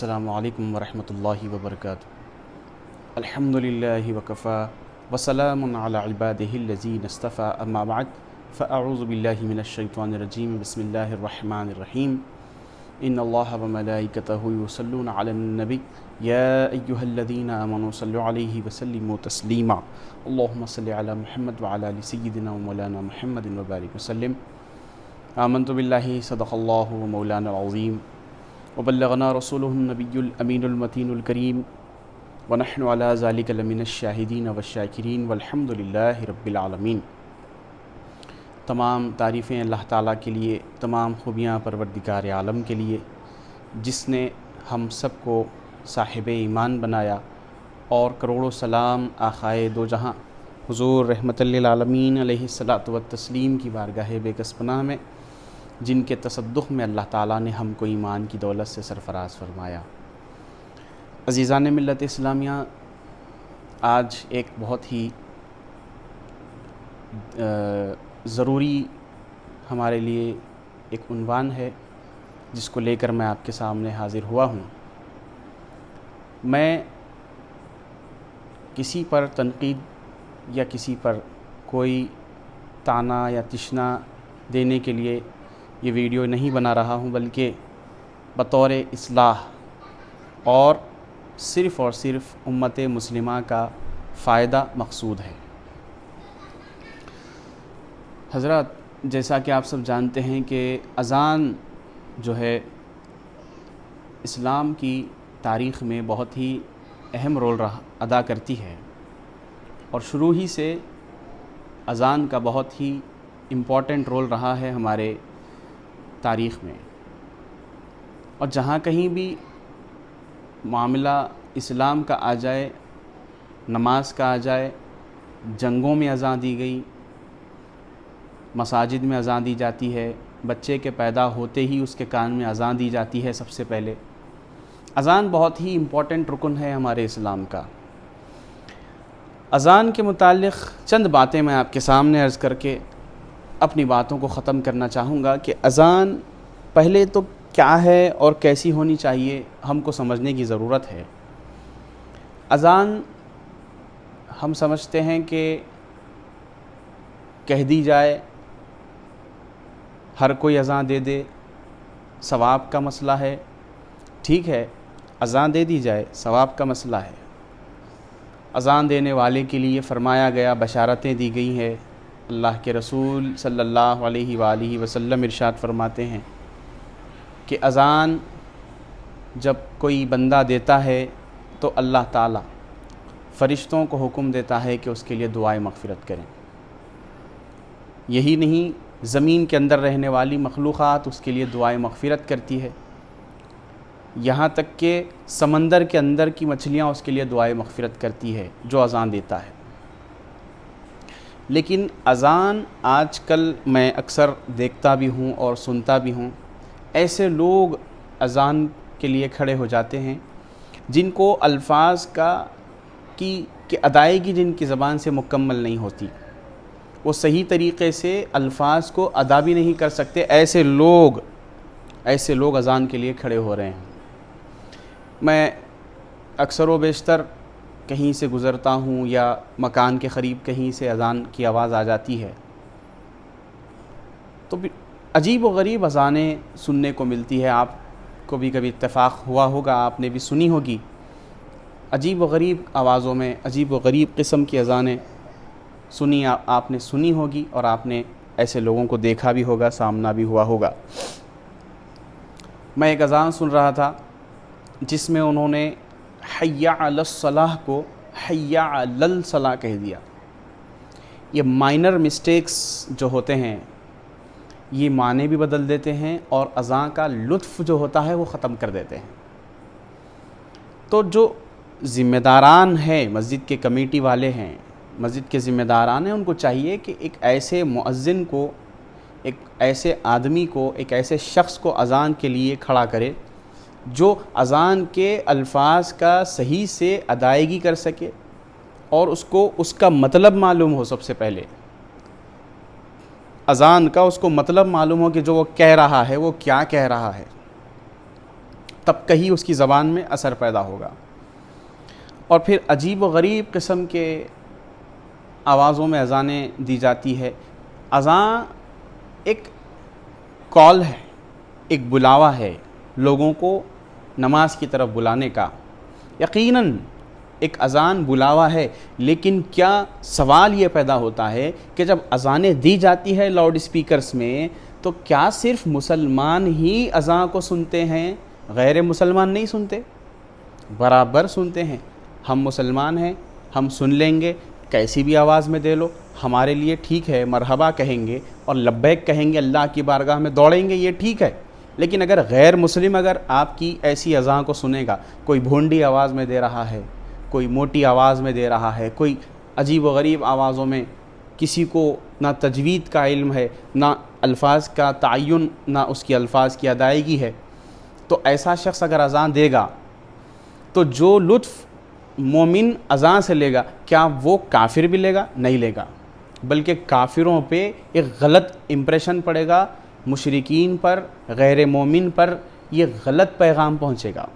السلام علیکم ورحمۃ اللہ وبرکاتہ۔ الحمدللہ وکفا وسلام علی عبادہ الذین اصطفیٰ، اما بعد فاعوذ باللہ من الشیطان الرجیم، بسم اللہ الرحمن الرحیم۔ ان اللہ وملائکتہ یصلون علی النبی یا ایہا الذین آمنوا صلوا علیہ وسلموا تسلیما، اللہم صل علی محمد وعلی آل سیدنا ومولانا محمد وبارک وسلم۔ آمنت باللہ صدق اللہ مولانا العظیم وبلغنا رسولہ النبی الامین المتین الکریم ونحن علی ذلک لمن الشاہدین والشاکرین والحمد للہ رب العالمین۔ تمام تعریفیں اللہ تعالیٰ کے لیے، تمام خوبیاں پروردگار عالم کے لیے، جس نے ہم سب کو صاحب ایمان بنایا، اور کروڑوں سلام آقائے دو جہاں حضور رحمت للعالمین علیہ الصلاۃ والتسلیم کی بارگاہ بے کس پناہ میں، جن کے تصدق میں اللہ تعالیٰ نے ہم کو ایمان کی دولت سے سرفراز فرمایا۔ عزیزان ملت اسلامیہ، آج ایک بہت ہی ضروری ہمارے لیے ایک عنوان ہے، جس کو لے کر میں آپ کے سامنے حاضر ہوا ہوں۔ میں کسی پر تنقید یا کسی پر کوئی طعنہ یا تشنا دینے کے لیے یہ ویڈیو نہیں بنا رہا ہوں، بلکہ بطور اصلاح اور صرف امت مسلمہ کا فائدہ مقصود ہے۔ حضرات، جیسا کہ آپ سب جانتے ہیں کہ اذان جو ہے اسلام کی تاریخ میں بہت ہی اہم رول ادا کرتی ہے، اور شروع ہی سے اذان کا بہت ہی امپورٹنٹ رول رہا ہے ہمارے تاریخ میں۔ اور جہاں کہیں بھی معاملہ اسلام کا آ جائے، نماز کا آ جائے، جنگوں میں اذان دی گئی، مساجد میں اذان دی جاتی ہے، بچے کے پیدا ہوتے ہی اس کے کان میں اذان دی جاتی ہے۔ سب سے پہلے اذان بہت ہی امپورٹنٹ رکن ہے ہمارے اسلام کا۔ اذان کے متعلق چند باتیں میں آپ کے سامنے عرض کر کے اپنی باتوں کو ختم کرنا چاہوں گا کہ اذان پہلے تو کیا ہے اور کیسی ہونی چاہیے، ہم کو سمجھنے کی ضرورت ہے۔ اذان ہم سمجھتے ہیں کہ کہہ دی جائے، ہر کوئی اذان دے دے، ثواب کا مسئلہ ہے، ٹھیک ہے، اذان دے دی جائے، ثواب کا مسئلہ ہے۔ اذان دینے والے کے لیے فرمایا گیا، بشارتیں دی گئی ہیں۔ اللہ کے رسول صلی اللہ علیہ وآلہ وسلم ارشاد فرماتے ہیں کہ اذان جب کوئی بندہ دیتا ہے تو اللہ تعالیٰ فرشتوں کو حکم دیتا ہے کہ اس کے لیے دعائے مغفرت کریں۔ یہی نہیں، زمین کے اندر رہنے والی مخلوقات اس کے لیے دعائے مغفرت کرتی ہے، یہاں تک کہ سمندر کے اندر کی مچھلیاں اس کے لیے دعائے مغفرت کرتی ہے جو اذان دیتا ہے۔ لیکن اذان آج کل میں اکثر دیکھتا بھی ہوں اور سنتا بھی ہوں، ایسے لوگ اذان کے لیے کھڑے ہو جاتے ہیں جن کو الفاظ کی ادائیگی جن کی زبان سے مکمل نہیں ہوتی، وہ صحیح طریقے سے الفاظ کو ادا بھی نہیں کر سکتے۔ ایسے لوگ اذان کے لیے کھڑے ہو رہے ہیں۔ میں اکثر و بیشتر کہیں سے گزرتا ہوں یا مکان کے قریب کہیں سے اذان کی آواز آ جاتی ہے تو عجیب و غریب اذانیں سننے کو ملتی ہے۔ آپ کو بھی کبھی اتفاق ہوا ہوگا، آپ نے بھی سنی ہوگی، عجیب و غریب آوازوں میں عجیب و غریب قسم کی اذانیں آپ نے سنی ہوگی، اور آپ نے ایسے لوگوں کو دیکھا بھی ہوگا، سامنا بھی ہوا ہوگا۔ میں ایک اذان سن رہا تھا جس میں انہوں نے حی علی الصلاح کو حی علی الصلاح کہہ دیا۔ یہ مائنر مسٹیکس جو ہوتے ہیں، یہ معنی بھی بدل دیتے ہیں اور اذان کا لطف جو ہوتا ہے وہ ختم کر دیتے ہیں۔ تو جو ذمہ داران ہیں، مسجد کے کمیٹی والے ہیں، مسجد کے ذمہ داران ہیں، ان کو چاہیے کہ ایک ایسے مؤذن کو، ایک ایسے آدمی کو، ایک ایسے شخص کو اذان کے لیے کھڑا کرے جو اذان کے الفاظ کا صحیح سے ادائیگی کر سکے، اور اس کا مطلب معلوم ہو۔ سب سے پہلے اذان کا اس کو مطلب معلوم ہو کہ جو وہ کہہ رہا ہے وہ کیا کہہ رہا ہے، تب کہیں اس کی زبان میں اثر پیدا ہوگا۔ اور پھر عجیب و غریب قسم کے آوازوں میں اذانیں دی جاتی ہے۔ اذان ایک کال ہے، ایک بلاوا ہے لوگوں کو نماز کی طرف بلانے کا۔ یقیناً ایک اذان بلاوا ہے، لیکن کیا سوال یہ پیدا ہوتا ہے کہ جب اذانیں دی جاتی ہے لاؤڈ اسپیکرز میں تو کیا صرف مسلمان ہی اذان کو سنتے ہیں، غیر مسلمان نہیں سنتے؟ برابر سنتے ہیں۔ ہم مسلمان ہیں، ہم سن لیں گے، کیسی بھی آواز میں دے لو، ہمارے لیے ٹھیک ہے، مرحبا کہیں گے اور لبیک کہیں گے، اللہ کی بارگاہ میں دوڑیں گے، یہ ٹھیک ہے۔ لیکن اگر غیر مسلم اگر آپ کی ایسی اذان کو سنے گا، کوئی بھونڈی آواز میں دے رہا ہے، کوئی موٹی آواز میں دے رہا ہے، کوئی عجیب و غریب آوازوں میں، کسی کو نہ تجوید کا علم ہے، نہ الفاظ کا تعین، نہ اس کی الفاظ کی ادائیگی ہے، تو ایسا شخص اگر اذان دے گا تو جو لطف مومن اذان سے لے گا، کیا وہ کافر بھی لے گا؟ نہیں لے گا، بلکہ کافروں پہ ایک غلط امپریشن پڑے گا، مشرکین پر، غیر مومن پر یہ غلط پیغام پہنچے گا۔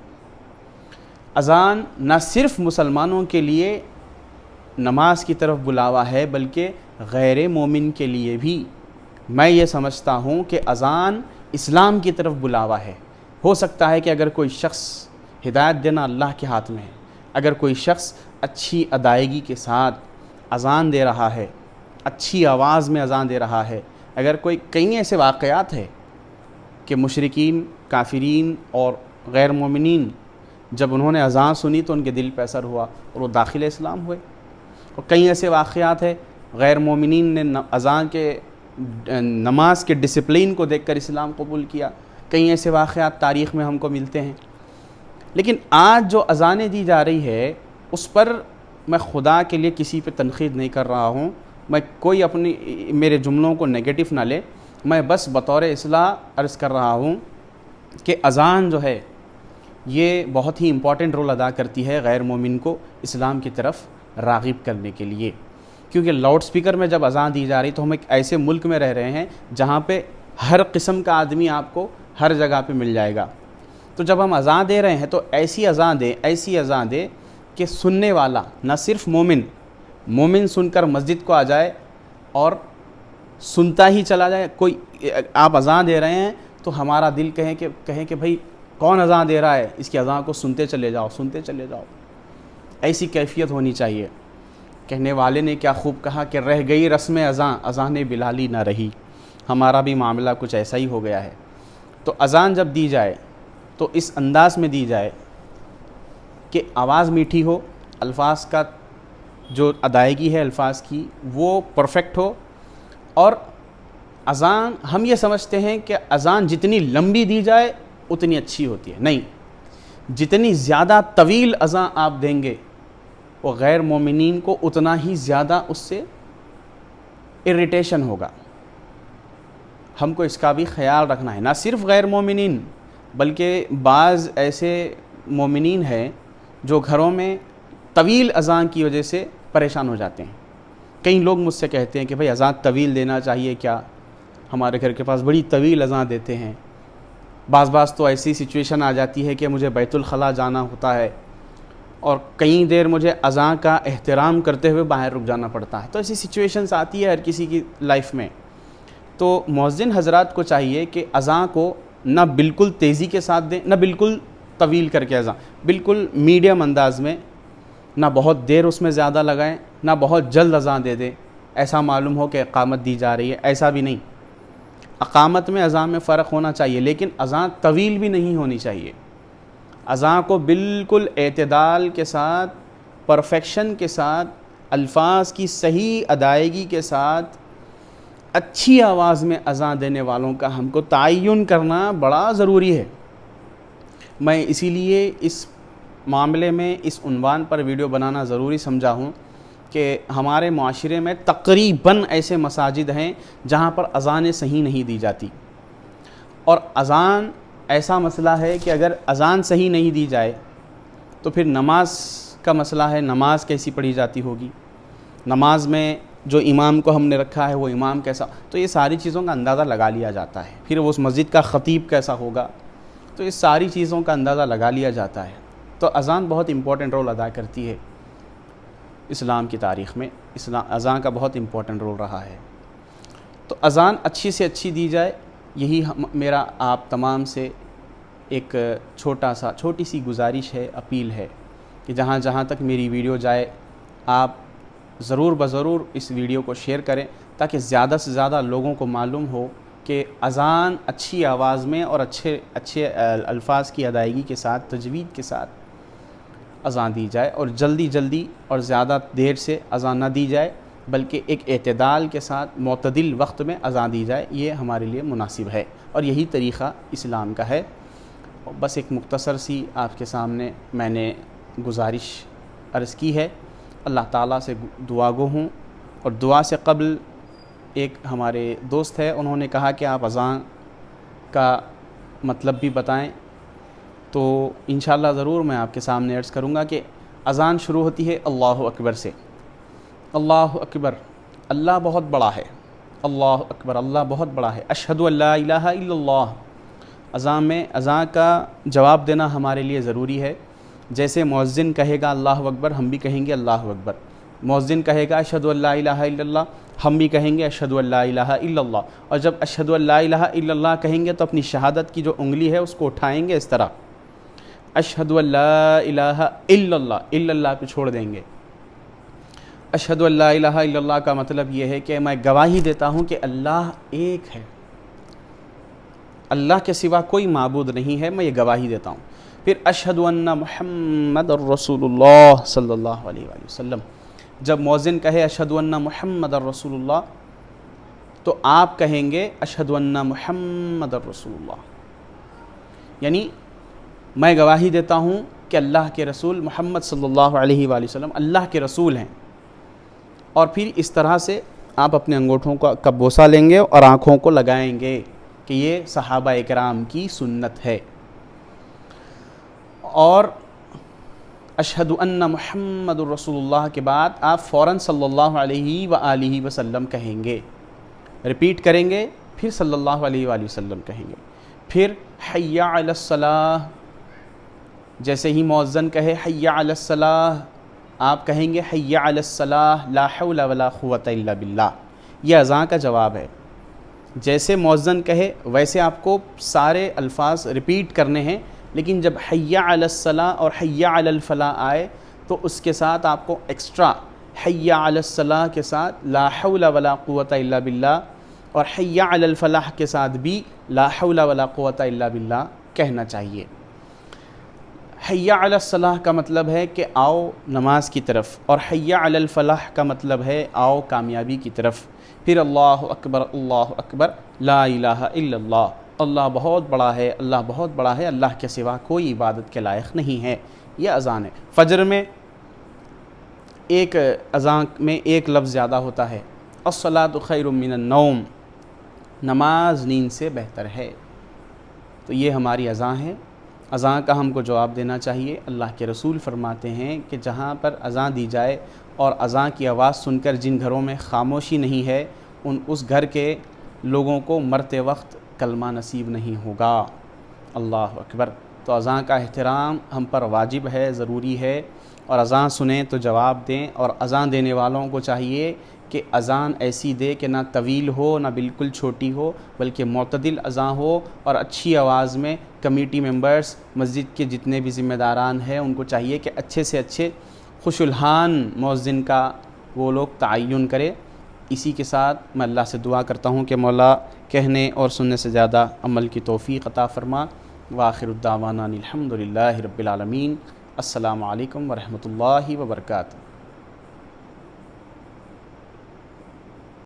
اذان نہ صرف مسلمانوں کے لیے نماز کی طرف بلاوا ہے، بلکہ غیر مومن کے لیے بھی۔ میں یہ سمجھتا ہوں کہ اذان اسلام کی طرف بلاوا ہے۔ ہو سکتا ہے کہ اگر کوئی شخص، ہدایت دینا اللہ کے ہاتھ میں ہے، اگر کوئی شخص اچھی ادائیگی کے ساتھ اذان دے رہا ہے، اچھی آواز میں اذان دے رہا ہے، اگر کئی ایسے واقعات ہیں کہ مشرکین، کافرین اور غیر مومنین جب انہوں نے اذان سنی تو ان کے دل پہ اثر ہوا اور وہ داخل اسلام ہوئے، اور کئی ایسے واقعات ہیں غیر مومنین نے اذان کے نماز کے ڈسپلین کو دیکھ کر اسلام قبول کیا، کئی ایسے واقعات تاریخ میں ہم کو ملتے ہیں۔ لیکن آج جو اذانیں دی جا رہی ہے اس پر میں خدا کے لیے کسی پہ تنقید نہیں کر رہا ہوں، میں کوئی میرے جملوں کو نیگیٹو نہ لے، میں بس بطور اصلاح عرض کر رہا ہوں کہ اذان جو ہے یہ بہت ہی امپورٹنٹ رول ادا کرتی ہے غیر مومن کو اسلام کی طرف راغب کرنے کے لیے، کیونکہ لاؤڈ سپیکر میں جب اذان دی جا رہی تو ہم ایک ایسے ملک میں رہ رہے ہیں جہاں پہ ہر قسم کا آدمی آپ کو ہر جگہ پہ مل جائے گا۔ تو جب ہم اذان دے رہے ہیں تو ایسی اذان دے کہ سننے والا نہ صرف مومن سن کر مسجد کو آ جائے اور سنتا ہی چلا جائے۔ کوئی آپ اذان دے رہے ہیں تو ہمارا دل کہے کہ بھائی کون اذان دے رہا ہے، اس کی اذان کو سنتے چلے جاؤ۔ ایسی کیفیت ہونی چاہیے۔ کہنے والے نے کیا خوب کہا کہ رہ گئی رسم اذان بلالی نہ رہی۔ ہمارا بھی معاملہ کچھ ایسا ہی ہو گیا ہے۔ تو اذان جب دی جائے تو اس انداز میں دی جائے کہ آواز میٹھی ہو، الفاظ کا جو ادائیگی ہے الفاظ کی وہ پرفیکٹ ہو، اور اذان ہم یہ سمجھتے ہیں کہ اذان جتنی لمبی دی جائے اتنی اچھی ہوتی ہے، نہیں، جتنی زیادہ طویل اذان آپ دیں گے وہ غیر مومنین کو اتنا ہی زیادہ اس سے اریٹیشن ہوگا۔ ہم کو اس کا بھی خیال رکھنا ہے، نہ صرف غیر مومنین بلکہ بعض ایسے مومنین ہیں جو گھروں میں طویل اذان کی وجہ سے پریشان ہو جاتے ہیں۔ کئی لوگ مجھ سے کہتے ہیں کہ بھائی اذان طویل دینا چاہیے کیا، ہمارے گھر کے پاس بڑی طویل اذان دیتے ہیں۔ بعض تو ایسی سچویشن آ جاتی ہے کہ مجھے بیت الخلاء جانا ہوتا ہے اور کئی دیر مجھے اذان کا احترام کرتے ہوئے باہر رک جانا پڑتا ہے۔ تو ایسی سچویشنز آتی ہے ہر کسی کی لائف میں۔ تو مؤذن حضرات کو چاہیے کہ اذان کو نہ بالکل تیزی کے ساتھ دیں، نہ بالکل طویل کر کے اذان، بالکل میڈیم انداز میں، نہ بہت دیر اس میں زیادہ لگائیں، نہ بہت جلد اذان دے دیں، ایسا معلوم ہو کہ اقامت دی جا رہی ہے، ایسا بھی نہیں۔ اقامت میں اذان میں فرق ہونا چاہیے، لیکن اذان طویل بھی نہیں ہونی چاہیے۔ اذان کو بالکل اعتدال کے ساتھ، پرفیکشن کے ساتھ، الفاظ کی صحیح ادائیگی کے ساتھ، اچھی آواز میں اذان دینے والوں کا ہم کو تعین کرنا بڑا ضروری ہے۔ میں اسی لیے اس معاملے میں اس عنوان پر ویڈیو بنانا ضروری سمجھا ہوں کہ ہمارے معاشرے میں تقریباً ایسے مساجد ہیں جہاں پر اذانیں صحیح نہیں دی جاتی، اور اذان ایسا مسئلہ ہے کہ اگر اذان صحیح نہیں دی جائے تو پھر نماز کا مسئلہ ہے، نماز کیسی پڑھی جاتی ہوگی، نماز میں جو امام کو ہم نے رکھا ہے وہ امام کیسا، تو یہ ساری چیزوں کا اندازہ لگا لیا جاتا ہے۔ پھر وہ اس مسجد کا خطیب کیسا ہوگا، تو اس ساری چیزوں کا اندازہ لگا لیا جاتا ہے۔ تو اذان بہت امپورٹنٹ رول ادا کرتی ہے اسلام کی تاریخ میں، اذان کا بہت امپورٹنٹ رول رہا ہے۔ تو اذان اچھی سے اچھی دی جائے، یہی میرا آپ تمام سے ایک چھوٹی سی گزارش ہے، اپیل ہے کہ جہاں جہاں تک میری ویڈیو جائے آپ ضرور بضرور اس ویڈیو کو شیئر کریں، تاکہ زیادہ سے زیادہ لوگوں کو معلوم ہو کہ اذان اچھی آواز میں اور اچھے الفاظ کی ادائیگی کے ساتھ، تجوید کے ساتھ اذان دی جائے، اور جلدی اور زیادہ دیر سے اذان نہ دی جائے، بلکہ ایک اعتدال کے ساتھ معتدل وقت میں اذان دی جائے۔ یہ ہمارے لیے مناسب ہے اور یہی طریقہ اسلام کا ہے۔ بس ایک مختصر سی آپ کے سامنے میں نے گزارش عرض کی ہے۔ اللہ تعالیٰ سے دعا گو ہوں، اور دعا سے قبل ایک ہمارے دوست ہے، انہوں نے کہا کہ آپ اذان کا مطلب بھی بتائیں، تو انشاءاللہ ضرور میں آپ کے سامنے عرض کروں گا کہ اذان شروع ہوتی ہے اللہ اکبر سے۔ اللہ اکبر، اللہ بہت بڑا ہے، اللہ اکبر، اللہ بہت بڑا ہے، اشہد ان لا الہ الا اللہ۔ اذان کا جواب دینا ہمارے لیے ضروری ہے۔ جیسے مؤذن کہے گا اللہ اکبر، ہم بھی کہیں گے اللہ اکبر۔ مؤذن کہے گا اشہد ان لا الہ الا اللہ، ہم بھی کہیں گے اشہد ان لا الہ الا اللہ۔ اور جب اشہد ان لا الہ الا اللہ کہیں گے تو اپنی شہادت کی جو انگلی ہے اس کو اٹھائیں گے اس طرح، اشہد ان لا الہ الا اللہ، الا اللہ پہ چھوڑ دیں گے۔ اشہد ان لا الہ الا اللہ کا مطلب یہ ہے کہ میں گواہی دیتا ہوں کہ اللہ ایک ہے، اللہ کے سوا کوئی معبود نہیں ہے، میں یہ گواہی دیتا ہوں۔ پھر اشہد ان محمد الرسول اللہ صلی اللہ علیہ وآلہ وسلم، جب مؤذن کہے اشہد ان محمد الرسول اللہ تو آپ کہیں گے اشہد ان محمد الرسول اللہ، یعنی میں گواہی دیتا ہوں کہ اللہ کے رسول محمد صلی اللہ علیہ وآلہ وسلم اللہ کے رسول ہیں۔ اور پھر اس طرح سے آپ اپنے انگوٹھوں کا بوسہ لیں گے اور آنکھوں کو لگائیں گے کہ یہ صحابہ اکرام کی سنت ہے۔ اور اشہد ان محمد الرسول اللہ کے بعد آپ فوراً صلی اللہ علیہ وآلہ وسلم کہیں گے، ریپیٹ کریں گے، پھر صلی اللہ علیہ وآلہ وسلم کہیں گے، پھر حی علی الصلاۃ، جیسے ہی مؤذن کہے حی علی الصلاۃ آپ کہیں گے حی علی الصلاۃ لا حول ولا قوۃ الا باللہ۔ یہ اذان کا جواب ہے۔ جیسے مؤذن کہے ویسے آپ کو سارے الفاظ ریپیٹ کرنے ہیں، لیکن جب حی علی الصلاۃ اور حی علی الفلاح آئے تو اس کے ساتھ آپ کو ایکسٹرا حی علی الصلاۃ کے ساتھ لا حول ولا قوۃ الا باللہ، اور حی علی الفلاح کے ساتھ بھی لا حول ولا قوۃ الا باللہ کہنا چاہیے۔ حی علی الصلاح کا مطلب ہے کہ آؤ نماز کی طرف، اور حی علی الفلاح کا مطلب ہے آؤ کامیابی کی طرف۔ پھر اللہ اکبر لا الہ الا اللہ، اللہ بہت بڑا ہے، اللہ بہت بڑا ہے، اللہ کے سوا کوئی عبادت کے لائق نہیں ہے۔ یہ اذان ہے۔ فجر میں ایک اذان میں ایک لفظ زیادہ ہوتا ہے، الصلاۃ خیر من النوم، نماز نیند سے بہتر ہے۔ تو یہ ہماری اذان ہے۔ اذان کا ہم کو جواب دینا چاہیے۔ اللہ کے رسول فرماتے ہیں کہ جہاں پر اذان دی جائے اور اذان کی آواز سن کر جن گھروں میں خاموشی نہیں ہے اس گھر کے لوگوں کو مرتے وقت کلمہ نصیب نہیں ہوگا۔ اللہ اکبر۔ تو اذان کا احترام ہم پر واجب ہے، ضروری ہے، اور اذان سنیں تو جواب دیں، اور اذان دینے والوں کو چاہیے کہ اذان ایسی دے کہ نہ طویل ہو نہ بالکل چھوٹی ہو، بلکہ معتدل اذان ہو اور اچھی آواز میں۔ کمیٹی ممبرز، مسجد کے جتنے بھی ذمہ داران ہیں ان کو چاہیے کہ اچھے سے اچھے خوش الحان مؤذن کا وہ لوگ تعین کرے۔ اسی کے ساتھ میں اللہ سے دعا کرتا ہوں کہ مولا کہنے اور سننے سے زیادہ عمل کی توفیق عطا فرما۔ وآخر الدعوانا الحمد للہ رب العالمین۔ السلام علیکم ورحمۃ اللہ وبرکاتہ۔